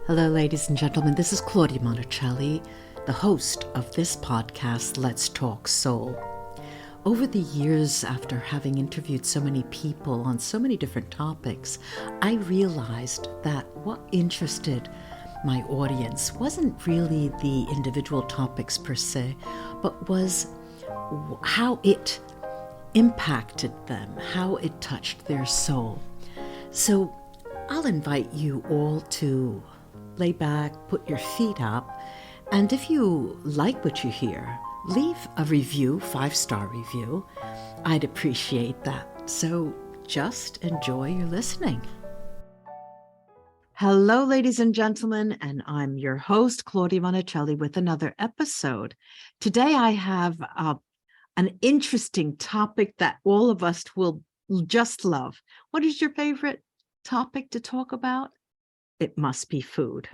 Hello, ladies and gentlemen. This is Claudia Monticelli, the host of this podcast, Let's Talk Soul. Over the years, after having interviewed so many people on so many different topics, I realized that what interested my audience wasn't really the individual topics per se, but was how it impacted them, how it touched their soul. So I'll invite you all to lay back, put your feet up, and if you like what you hear, leave a review, 5-star review. I'd appreciate that. So just enjoy your listening. Hello, ladies and gentlemen, and I'm your host, Claudia Monticelli, with another episode. Today I have an interesting topic that all of us will just love. What is your favorite topic to talk about? It must be food.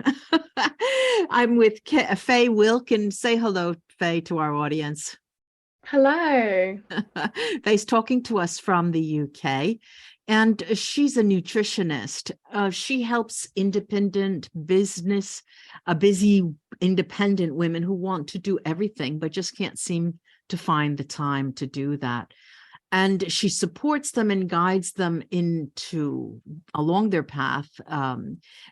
I'm with Faye Wilkin. Say hello, Faye, to our audience. Hello. Faye's talking to us from the UK, and she's a nutritionist. She helps busy independent women who want to do everything, but just can't seem to find the time to do that. And she supports them and guides them along their path,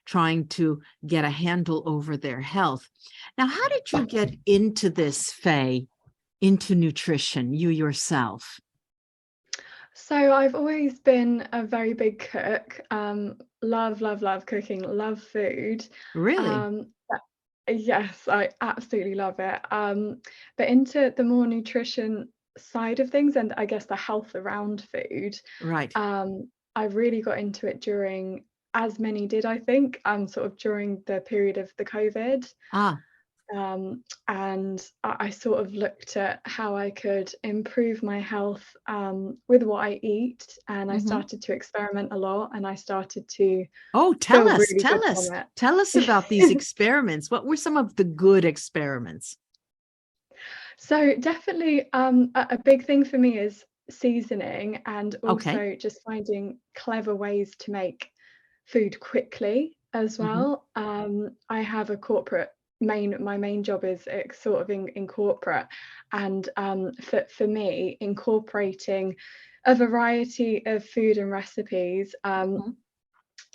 trying to get a handle over their health. Now, how did you get into this, Faye, into nutrition, you yourself? So I've always been a very big cook. Love cooking, love food. Really? Yes, I absolutely love it. But into the more nutrition side of things, and I guess the health around food, Right. I really got into it during, as many did, I think, sort of during the period of the COVID. And I sort of looked at how I could improve my health with what I eat, and I started to experiment a lot, and I started to Tell feel us, really good from it. tell us about these experiments. What were some of the good experiments? So definitely a big thing for me is seasoning, and also just finding clever ways to make food quickly as well. I have a corporate my main job is sort of in corporate, and for me, incorporating a variety of food and recipes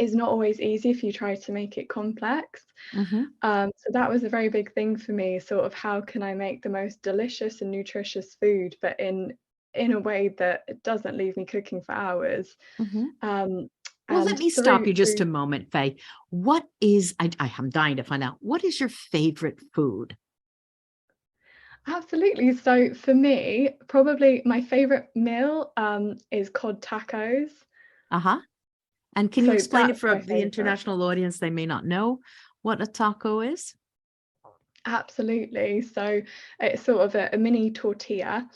is not always easy if you try to make it complex. So that was a very big thing for me, sort of how can I make the most delicious and nutritious food, but in a way that it doesn't leave me cooking for hours. Well, let me stop you just a moment, Faye. What is, I'm dying to find out, what is your favorite food? Absolutely. So for me, probably my favorite meal is cod tacos. And can you explain it for the international audience? They may not know what a taco is. Absolutely. So it's sort of a mini tortilla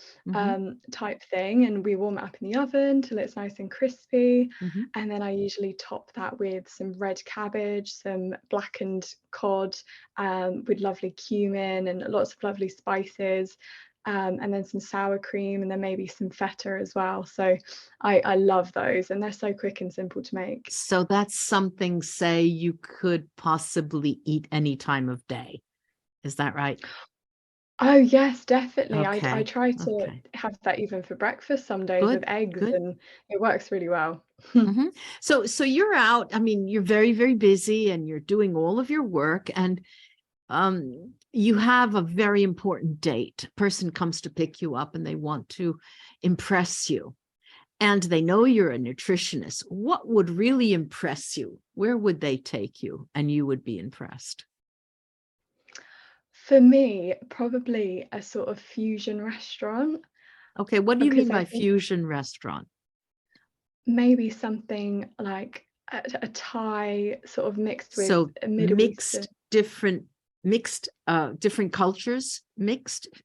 type thing, and we warm it up in the oven till it's nice and crispy. And then I usually top that with some red cabbage, some blackened cod, with lovely cumin and lots of lovely spices. And then some sour cream, and then maybe some feta as well. So I love those, and they're so quick and simple to make. So that's something, say, you could possibly eat any time of day. Is that right? Oh yes, definitely. I try to have that even for breakfast some days with eggs, and it works really well. So you're out. I mean, you're very, very busy, and you're doing all of your work, and you have a very important date. A person comes to pick you up, and they want to impress you, and they know you're a nutritionist. What would really impress you? Where would they take you, and you would be impressed? For me, probably a sort of fusion restaurant. Okay, what do you mean by fusion restaurant? Maybe something like a Thai sort of mixed with So Middle Eastern. different cultures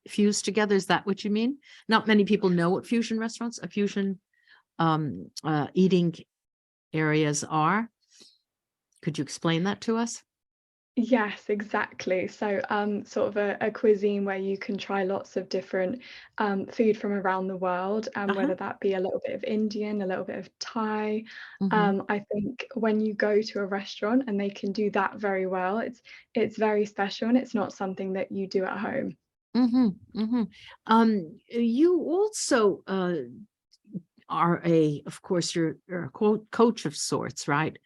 fused together. Is that what you mean? Not many people know what fusion restaurants, fusion eating areas are. Could you explain that to us? Yes, exactly. So, sort of a cuisine where you can try lots of different food from around the world, and Uh-huh. whether that be a little bit of Indian, a little bit of Thai. Mm-hmm. I think when you go to a restaurant and they can do that very well, it's very special, and it's not something that you do at home. Mm-hmm. Mm-hmm. You also are of course, you're a coach of sorts, right?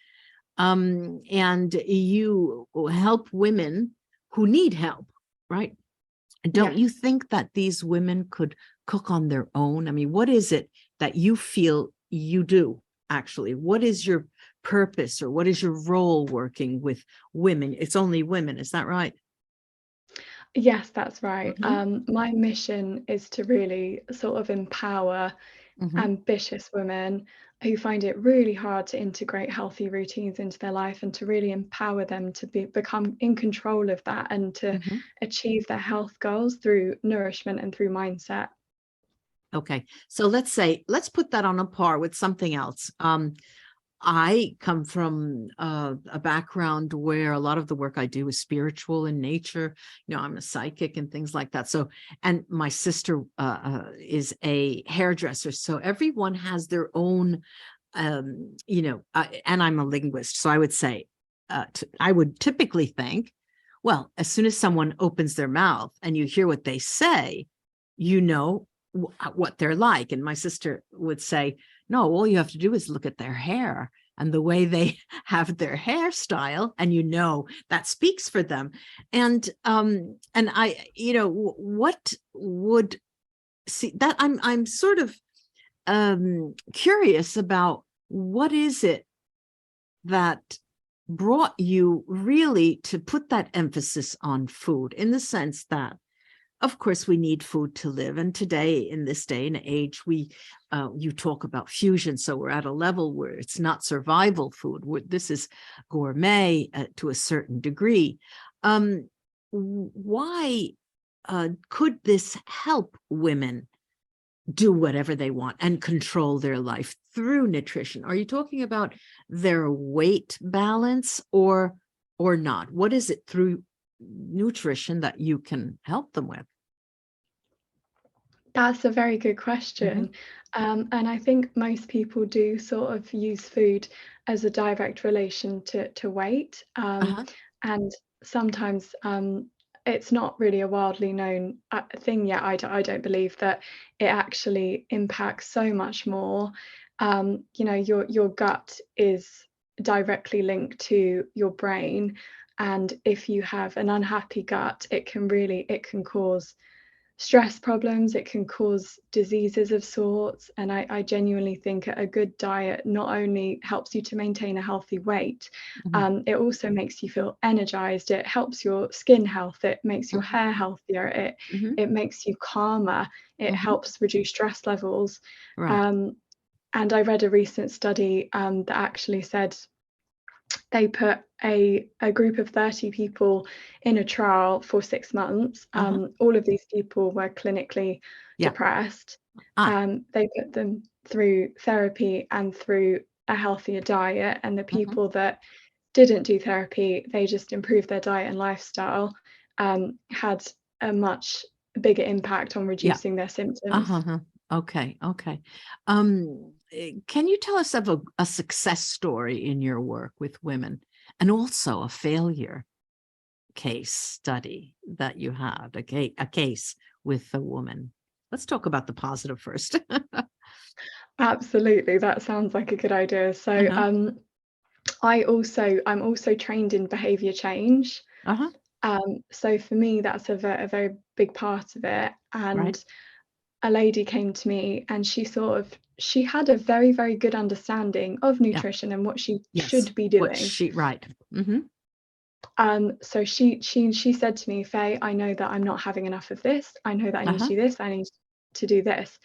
And you help women who need help, right? Don't Yes. you think that these women could cook on their own? I mean, what is it that you feel you do actually? What is your purpose, or what is your role working with women? It's only women, is that right? Yes, that's right. Mm-hmm. My mission is to really sort of empower Mm-hmm. ambitious women who find it really hard to integrate healthy routines into their life, and to really empower them to become in control of that and to Mm-hmm. achieve their health goals through nourishment and through mindset. Okay. So let's put that on a par with something else. I come from a background where a lot of the work I do is spiritual in nature. I'm a psychic and things like that. So, and my sister is a hairdresser. So everyone has their own, and I'm a linguist. So I would say, I would typically think, well, as soon as someone opens their mouth and you hear what they say, you know what they're like. And my sister would say, no, all you have to do is look at their hair and the way they have their hairstyle, and that speaks for them. And I, what would see that I'm sort of curious about what is it that brought you really to put that emphasis on food, in the sense that of course we need food to live, and today, in this day and age, you talk about fusion, so we're at a level where it's not survival food, this is gourmet to a certain degree. Why could this help women do whatever they want and control their life through nutrition? Are you talking about their weight balance, or not? What is it through nutrition that you can help them with? That's a very good Mm-hmm. question. And I think most people do sort of use food as a direct relation to weight. Uh-huh. And sometimes it's not really a wildly known thing yet. I don't believe that it actually impacts so much more. Your gut is directly linked to your brain. And if you have an unhappy gut, it can cause stress problems, it can cause diseases of sorts. And I genuinely think a good diet not only helps you to maintain a healthy weight, Mm-hmm. it also makes you feel energized. It helps your skin health, it makes your Mm-hmm. hair healthier, Mm-hmm. it makes you calmer, it Mm-hmm. helps reduce stress levels. Right. Um, and I read a recent study that actually said they put a group of 30 people in a trial for 6 months. Uh-huh. All of these people were clinically Yeah. depressed. Ah. They put them through therapy and through a healthier diet. And the Mm-hmm. people that didn't do therapy, they just improved their diet and lifestyle, had a much bigger impact on Yeah. reducing their symptoms. Uh-huh. Okay. Okay. Can you tell us of a success story in your work with women, and also a failure case study that you had, a case with a woman? Let's talk about the positive first. Absolutely, that sounds like a good idea. So Uh-huh. I'm also trained in behavior change. Uh-huh. So for me, that's a very big part of it. Right. And a lady came to me, and she had a very, very good understanding of Yeah. nutrition and what she Yes. should be What doing. she right. Mm-hmm. So she said to me, Faye, I know that I'm not having enough of this. I know that I need to Uh-huh. do this. I need to do this.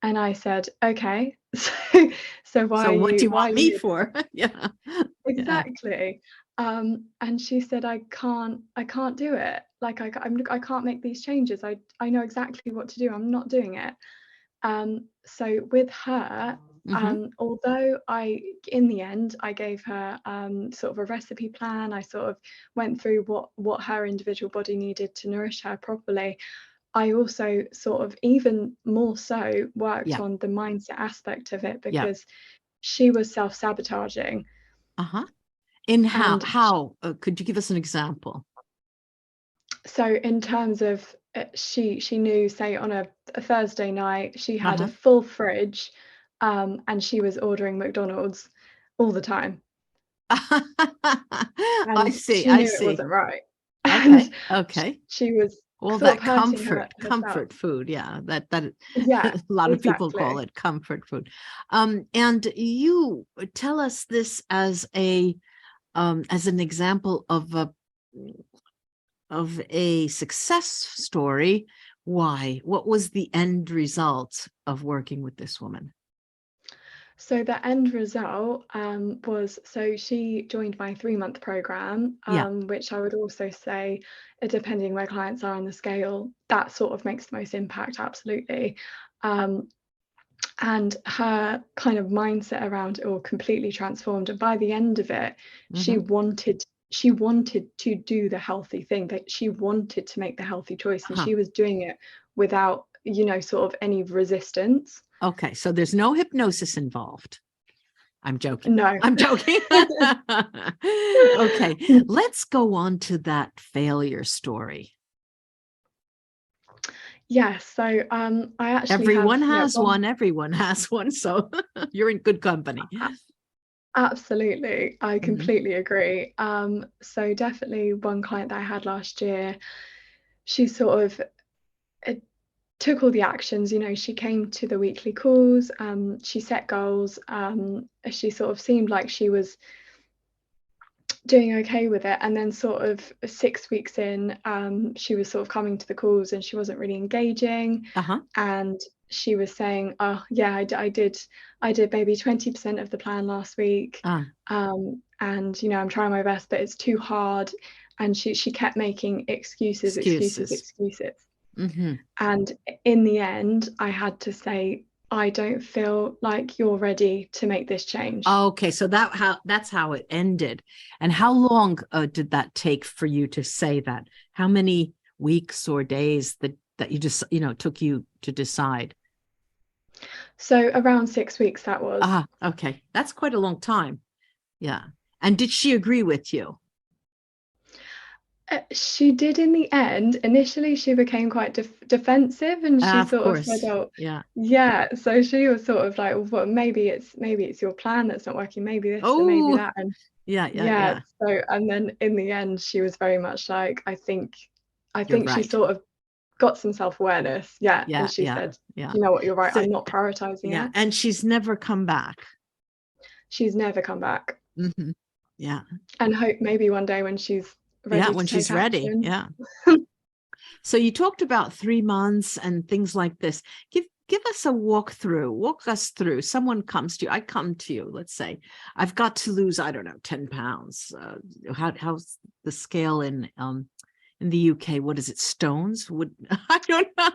And I said, okay. So So what do you why want are me you for? Yeah. Yeah. exactly. And she said, I can't do it. Like I can't make these changes. I know exactly what to do. I'm not doing it. So with her, Although in the end, I gave her sort of a recipe plan. I sort of went through what her individual body needed to nourish her properly. I also sort of even more so worked on the mindset aspect of it, because she was self-sabotaging. In how could you give us an example? So in terms of she knew, say on a Thursday night, she had a full fridge, and she was ordering McDonald's all the time. I see. She knew it wasn't right. Okay. She was all sort that of hurting comfort food. Yeah, that yeah, a lot of people call it comfort food. And you tell us this as an example of a success story. Why? What was the end result of working with this woman? So the end result was, so she joined my 3-month program, which I would also say, depending where clients are on the scale, that sort of makes the most impact, absolutely. And her kind of mindset around it all completely transformed. And by the end of it, she wanted to do the healthy thing, that she wanted to make the healthy choice, and she was doing it without, sort of any resistance. Okay, so there's no hypnosis involved. I'm joking. No, I'm joking. Okay, let's go on to that failure story. Yes, so I actually everyone has one, so you're in good company. Absolutely, I completely agree. So definitely one client that I had last year, she sort of took all the actions. She came to the weekly calls, she set goals, she sort of seemed like she was doing okay with it, and then sort of 6 weeks in, she was sort of coming to the calls and she wasn't really engaging, and she was saying, oh yeah, I did maybe 20% of the plan last week, and I'm trying my best, but it's too hard. And she kept making excuses. And in the end, I had to say, I don't feel like you're ready to make this change. Okay, so that's how it ended. And how long did that take for you to say that? How many weeks or days that you just took you to decide? So around 6 weeks, that was. Okay, that's quite a long time. Yeah. And did she agree with you? She did in the end. Initially, she became quite defensive, and she sort of said, "Oh, yeah." So she was sort of like, "Well, maybe it's your plan that's not working. Maybe this, and maybe that." And yeah. So, and then in the end, she was very much like, "I think she sort of got some self-awareness." Yeah. And she said, "You know what? You're right. I'm not prioritizing it." And she's never come back. She's never come back. Yeah. And hope maybe one day when she's ready. When she's ready. Yeah. So you talked about 3 months and things like this. Give us a walkthrough. Walk us through. Someone comes to you. I come to you. Let's say I've got to lose, I don't know, 10 pounds. How's the scale in the UK? What is it? Stones? I don't know.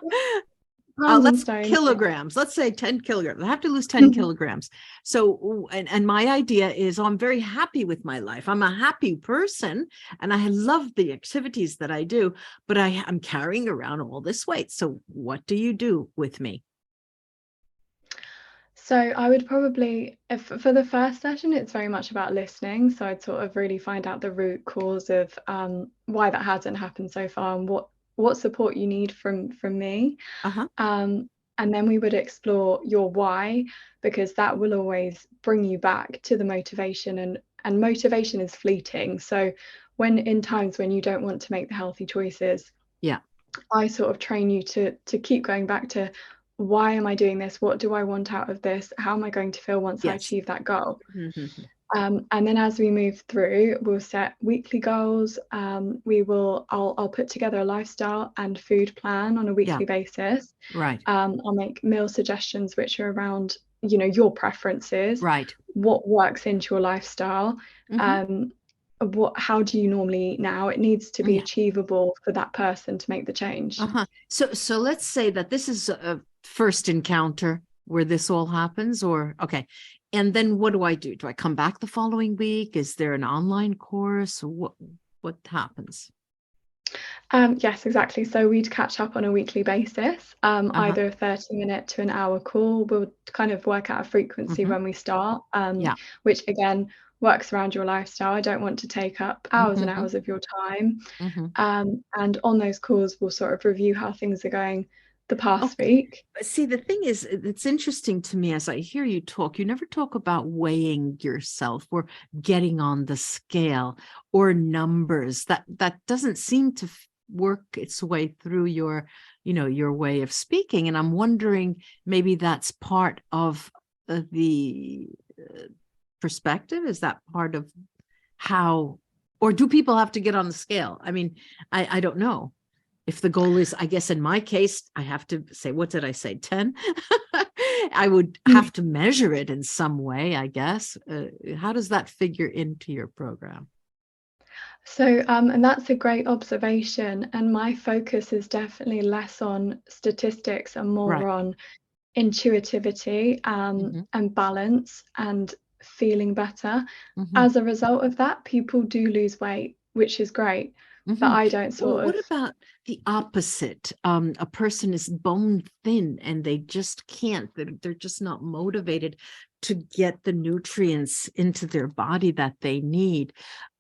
Let's kilograms. Let's say 10 kilograms. I have to lose 10 kilograms. So, and my idea is, I'm very happy with my life. I'm a happy person and I love the activities that I do, but I'm carrying around all this weight. So what do you do with me? So I would probably, for the first session, it's very much about listening. So I'd sort of really find out the root cause of why that hasn't happened so far, and what support you need from me. And then we would explore your why, because that will always bring you back to the motivation, and motivation is fleeting. So when in times when you don't want to make the healthy choices, I sort of train you to keep going back to, why am I doing this? What do I want out of this? How am I going to feel once I achieve that goal? And then as we move through, we'll set weekly goals. I'll put together a lifestyle and food plan on a weekly basis. Right. I'll make meal suggestions which are around, your preferences. Right. What works into your lifestyle. How do you normally eat now? It needs to be achievable for that person to make the change. So let's say that this is a first encounter. where this all happens? Or okay. And then what do I do? Do I come back the following week? Is there an online course? What happens? Yes, exactly. So we'd catch up on a weekly basis, Uh-huh. either a 30-minute to an hour call. We'll kind of work out a frequency Mm-hmm. when we start, Yeah. which again works around your lifestyle. I don't want to take up hours and Mm-hmm. hours of your time. Mm-hmm. And on those calls, we'll sort of review how things are going the past Okay. week. See, the thing is, it's interesting to me as I hear you talk, you never talk about weighing yourself or getting on the scale or numbers. That doesn't seem to work its way through your, your way of speaking. And I'm wondering, maybe that's part of the perspective. Is that part of how, or do people have to get on the scale? I mean, I don't know. If the goal is, I guess in my case, I have to say, what did I say, 10? I would have to measure it in some way, I guess. How does that figure into your program? So, and that's a great observation. And my focus is definitely less on statistics and more Right. on intuitivity, Mm-hmm. and balance and feeling better. Mm-hmm. As a result of that, people do lose weight, which is great. But Mm-hmm. I don't Well, sort what of, about the opposite? A person is bone thin and they just can't, they're just not motivated to get the nutrients into their body that they need.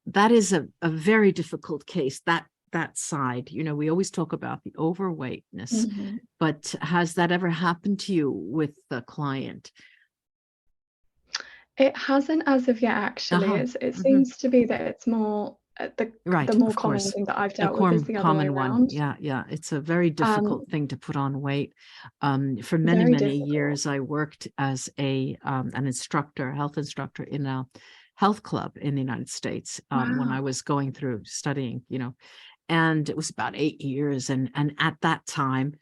That is a very difficult case, that side. We always talk about the overweightness, Mhm. but has that ever happened to you with the client? It hasn't as of yet, actually. Uh-huh. It Mm-hmm. seems to be that it's more the Right, more of common course. thing that I've A dealt with is the other way common one. around. Yeah, yeah. It's a very Um, difficult thing to put on weight. For many, Very many difficult. years, I worked as an instructor, health instructor in a health club in the United States, when I Wow. was going through studying, and it was about 8 years. And at that time,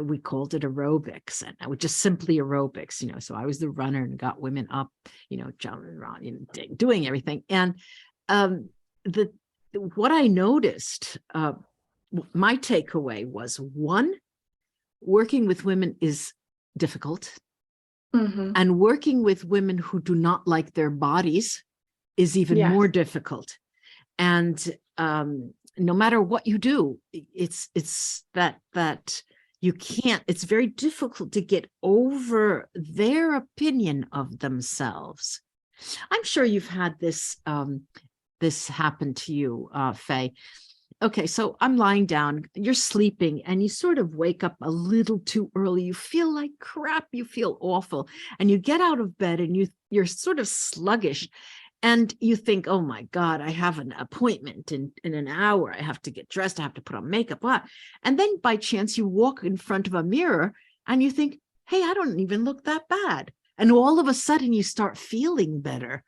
we called it aerobics, and I would just simply aerobics, so I was the runner and got women up, jumping around, doing everything. And um, the what I noticed, my takeaway was, one, working with women is difficult, Hmm. and working with women who do not like their bodies is even more Yes. difficult. And no matter what you do, it's that you can't. It's very difficult to get over their opinion of themselves. I'm sure you've had this happen to you, Faye. Okay, so I'm lying down, you're sleeping, and you sort of wake up a little too early. You feel like crap, you feel awful, and you get out of bed and you're sort of sluggish, and you think, oh my God, I have an appointment in an hour. I have to get dressed, I have to put on makeup. What? And then by chance you walk in front of a mirror and you think, hey, I don't even look that bad. And all of a sudden you start feeling better,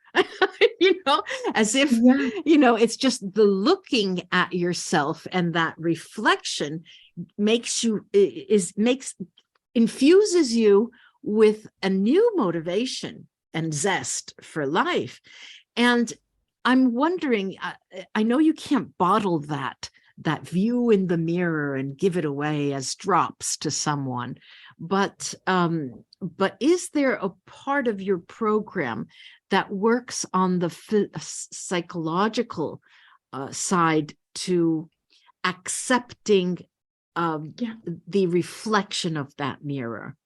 as if, Yeah. it's just the looking at yourself, and that reflection makes you is makes infuses you with a new motivation and zest for life. And I'm wondering, I know you can't bottle that view in the mirror and give it away as drops to someone, but is there a part of your program that works on the psychological side to accepting Yeah. the reflection of that mirror?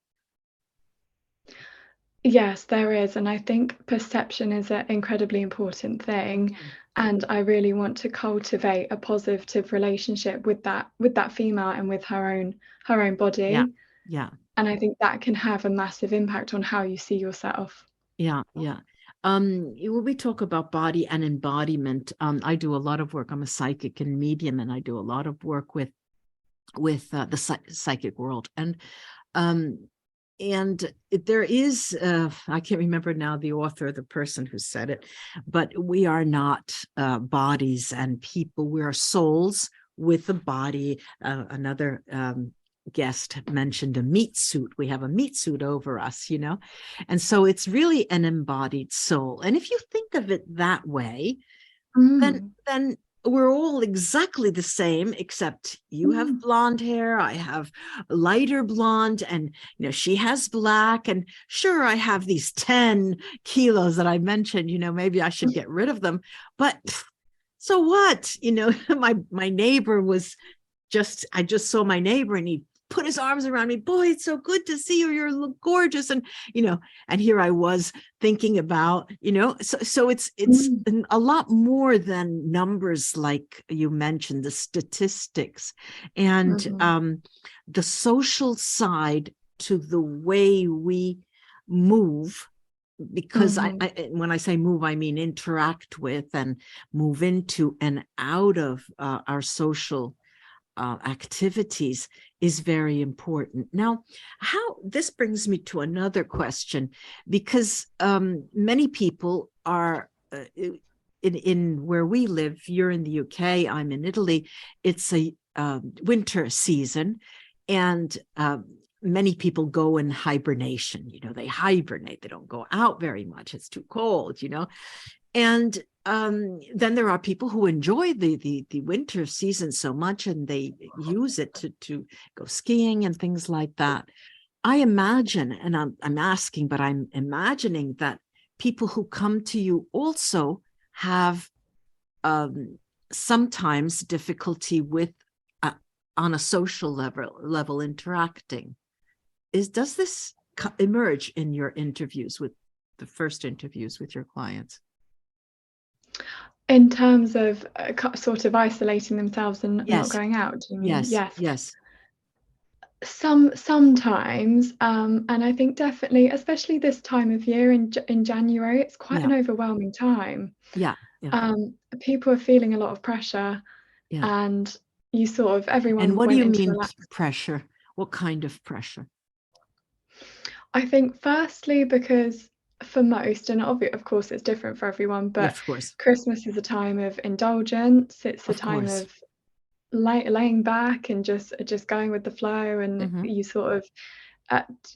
Yes, there is. And I think perception is an incredibly important thing. Mm. And I really want to cultivate a positive relationship with that female and with her own Yeah, body. yeah, And I think that can have a massive impact on how you see yourself. yeah, yeah. When we talk about body and embodiment, I do a lot of work. I'm a psychic and medium, and I do a lot of work with the psychic world. Um, and there is, I can't remember now the author, the person who said it, but we are not bodies and people. We are souls with a body. Another guest mentioned a meat suit. We have a meat suit over us, and so it's really an embodied soul. And if you think of it that way, then Mm. then we're all exactly the same, except you have blonde hair, I have lighter blonde, and she has black, and sure, I have these 10 kilos that I mentioned, maybe I should get rid of them, but so what? My neighbor I just saw my neighbor, and he put his arms around me. Boy, it's so good to see you. You look gorgeous. And, and here I was thinking about, so it's a lot more than numbers, like you mentioned, the statistics and the social side to the way we move. Because when I say move, I mean interact with and move into and out of our social activities is very important. Now, this brings me to another question, because many people are in where we live. You're in the UK, I'm in Italy. It's a winter season, and many people go in hibernation. They hibernate. They don't go out very much. It's too cold, and then there are people who enjoy the winter season so much, and they use it to go skiing and things like that. I imagine, and I'm asking, but I'm imagining that people who come to you also have sometimes difficulty with on a social level interacting. Does this emerge in your interviews, with the first interviews with your clients? In terms of sort of isolating themselves and not going out, do you mean? Yes. Sometimes, and I think definitely, especially this time of year in January, it's quite an overwhelming time. People are feeling a lot of pressure, and you sort of everyone. And what do you mean pressure? What kind of pressure? I think firstly, because for most, and of course it's different for everyone, but of course, Christmas is a time of indulgence. It's a time of laying back and just going with the flow, and you sort of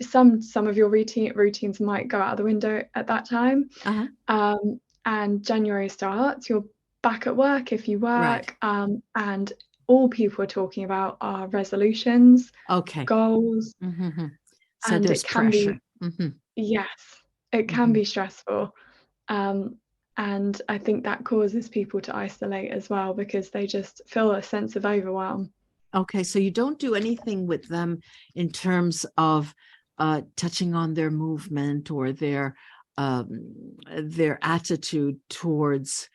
some of your routines might go out the window at that time. And January starts, you're back at work if you work, and all people are talking about are resolutions, goals. So and there's it can pressure. be yes, it can be stressful, and I think that causes people to isolate as well, because they just feel a sense of overwhelm. Okay, so you don't do anything with them in terms of touching on their movement or their attitude towards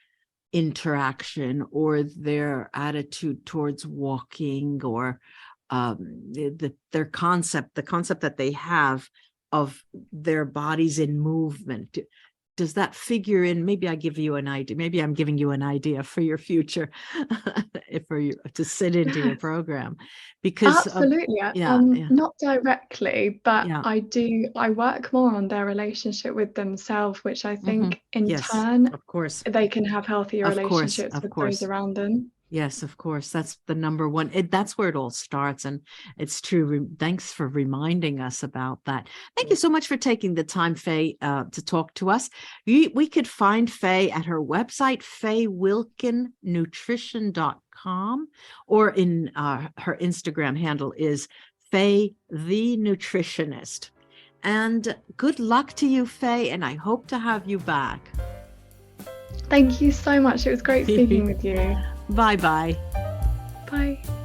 interaction, or their attitude towards walking, or their concept, the concept that they have of their bodies in movement. Does that figure in? Maybe I give you an idea. Maybe I'm giving you an idea for your future, for you to sit into your program, because absolutely, not directly, but I work more on their relationship with themselves, which I think in turn, of course, they can have healthier relationships with those around them. Yes, of course. That's the number one. That's where it all starts. And it's true. Thanks for reminding us about that. Thank you so much for taking the time, Faye, to talk to us. We could find Faye at her website, FayeWilkinNutrition.com, or in her Instagram handle is Faye the Nutritionist. And good luck to you, Faye, and I hope to have you back. Thank you so much. It was great speaking with you. Bye-bye. Bye.